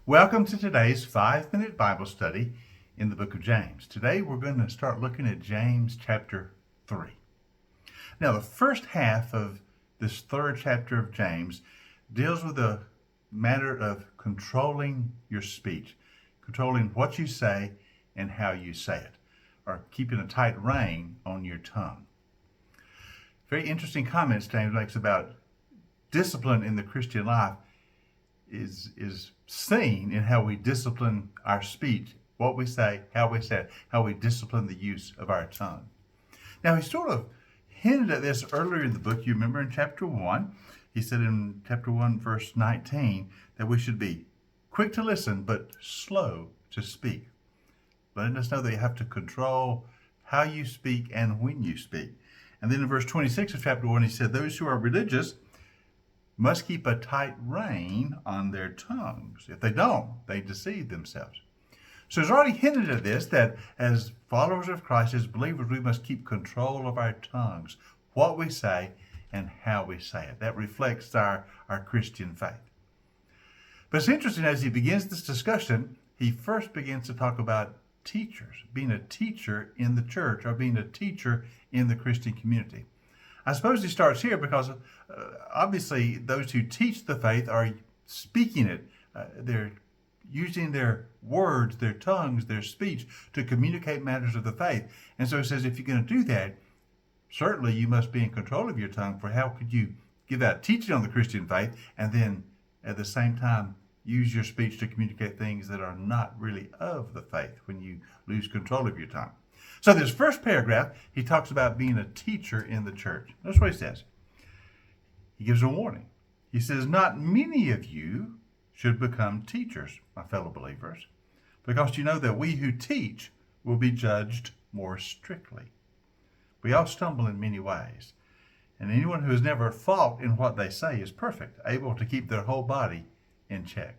Welcome to today's 5-minute Bible study in the book of James. Today we're going to start looking at James chapter 3. Now, the first half of this third chapter of James deals with the matter of controlling your speech, controlling what you say and how you say it, or keeping a tight rein on your tongue. Very interesting comments James makes about discipline in the Christian life is seen in how we discipline our speech, what we say, how we say it, how we discipline the use of our tongue. Now, he sort of hinted at this earlier in the book. You remember in chapter 1, he said in chapter 1, verse 19, that we should be quick to listen, but slow to speak. Letting us know that you have to control how you speak and when you speak. And then in verse 26 of chapter 1, he said, those who are religious must keep a tight rein on their tongues. If they don't, they deceive themselves. So he's already hinted at this, that as followers of Christ, as believers, we must keep control of our tongues, what we say and how we say it. That reflects our Christian faith. But it's interesting, as he begins this discussion, he first begins to talk about teachers, being a teacher in the church or being a teacher in the Christian community. I suppose he starts here because obviously those who teach the faith are speaking it. They're using their words, their tongues, their speech to communicate matters of the faith. And so he says, if you're going to do that, certainly you must be in control of your tongue, for how could you give out teaching on the Christian faith and then at the same time use your speech to communicate things that are not really of the faith when you lose control of your tongue? So this first paragraph, he talks about being a teacher in the church. That's what he says. He gives a warning. He says, not many of you should become teachers, my fellow believers, because you know that we who teach will be judged more strictly. We all stumble in many ways, and anyone who has never fought in what they say is perfect, able to keep their whole body in check.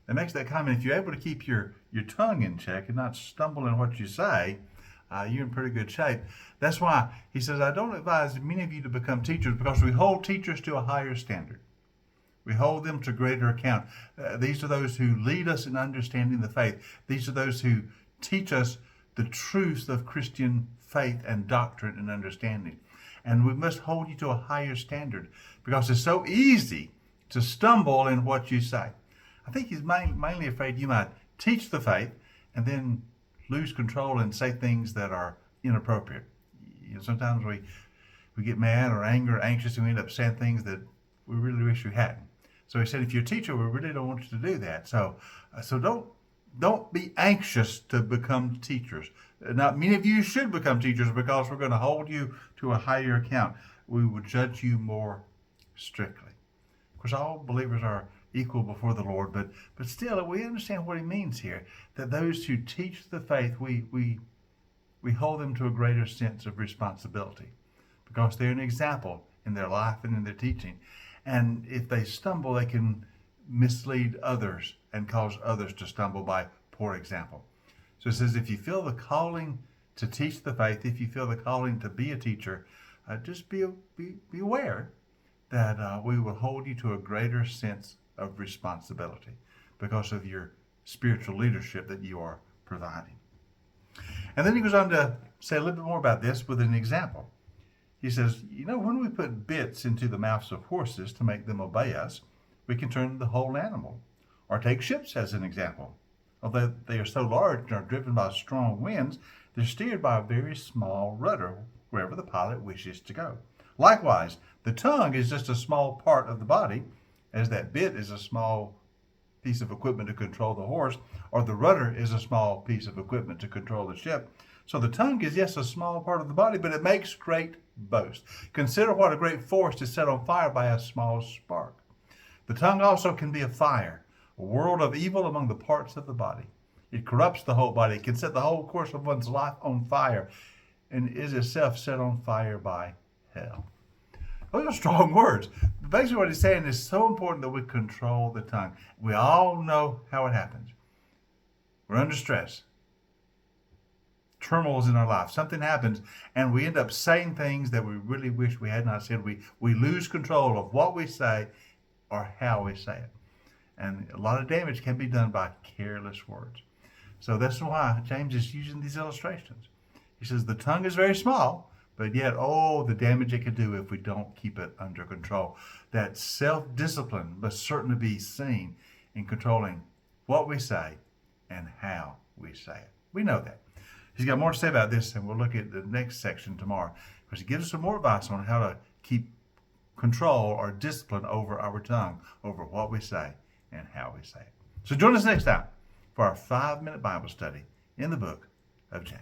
That makes that comment, if you're able to keep your tongue in check and not stumble in what you say, you're in pretty good shape. That's why he says, I don't advise many of you to become teachers, because we hold teachers to a higher standard. We hold them to greater account. These are those who lead us in understanding the faith. These are those who teach us the truths of Christian faith and doctrine and understanding. And we must hold you to a higher standard, because it's so easy to stumble in what you say. I think he's mainly afraid you might teach the faith and then lose control and say things that are inappropriate. Sometimes we get mad or angry or anxious and we end up saying things that we really wish we hadn't. So he said, if you're a teacher, we really don't want you to do that. So don't be anxious to become teachers. Not many of you should become teachers, because we're going to hold you to a higher account. We will judge you more strictly. Of course, all believers are equal before the Lord, but still we understand what he means here, that those who teach the faith, we hold them to a greater sense of responsibility, because they're an example in their life and in their teaching. And if they stumble, they can mislead others and cause others to stumble by poor example. So it says, if you feel the calling to teach the faith, if you feel the calling to be a teacher, just be aware that we will hold you to a greater sense of responsibility because of your spiritual leadership that you are providing. And then he goes on to say a little bit more about this with an example. He says, when we put bits into the mouths of horses to make them obey us, we can turn the whole animal. Or take ships as an example. Although they are so large and are driven by strong winds, they're steered by a very small rudder wherever the pilot wishes to go. Likewise, the tongue is just a small part of the body, as that bit is a small piece of equipment to control the horse, or the rudder is a small piece of equipment to control the ship. So the tongue is, yes, a small part of the body, but it makes great boast. Consider what a great forest is set on fire by a small spark. The tongue also can be a fire, a world of evil among the parts of the body. It corrupts the whole body. It can set the whole course of one's life on fire, and is itself set on fire by hell. Those are strong words. Basically what he's saying is so important that we control the tongue. We all know how it happens. We're under stress. Turmoils in our life. Something happens and we end up saying things that we really wish we had not said. We lose control of what we say or how we say it. And a lot of damage can be done by careless words. So that's why James is using these illustrations. He says the tongue is very small, but yet, oh, the damage it can do if we don't keep it under control. That self-discipline must certainly be seen in controlling what we say and how we say it. We know that. He's got more to say about this, and we'll look at the next section tomorrow, because he gives us some more advice on how to keep control or discipline over our tongue, over what we say and how we say it. So join us next time for our 5-minute Bible study in the book of James.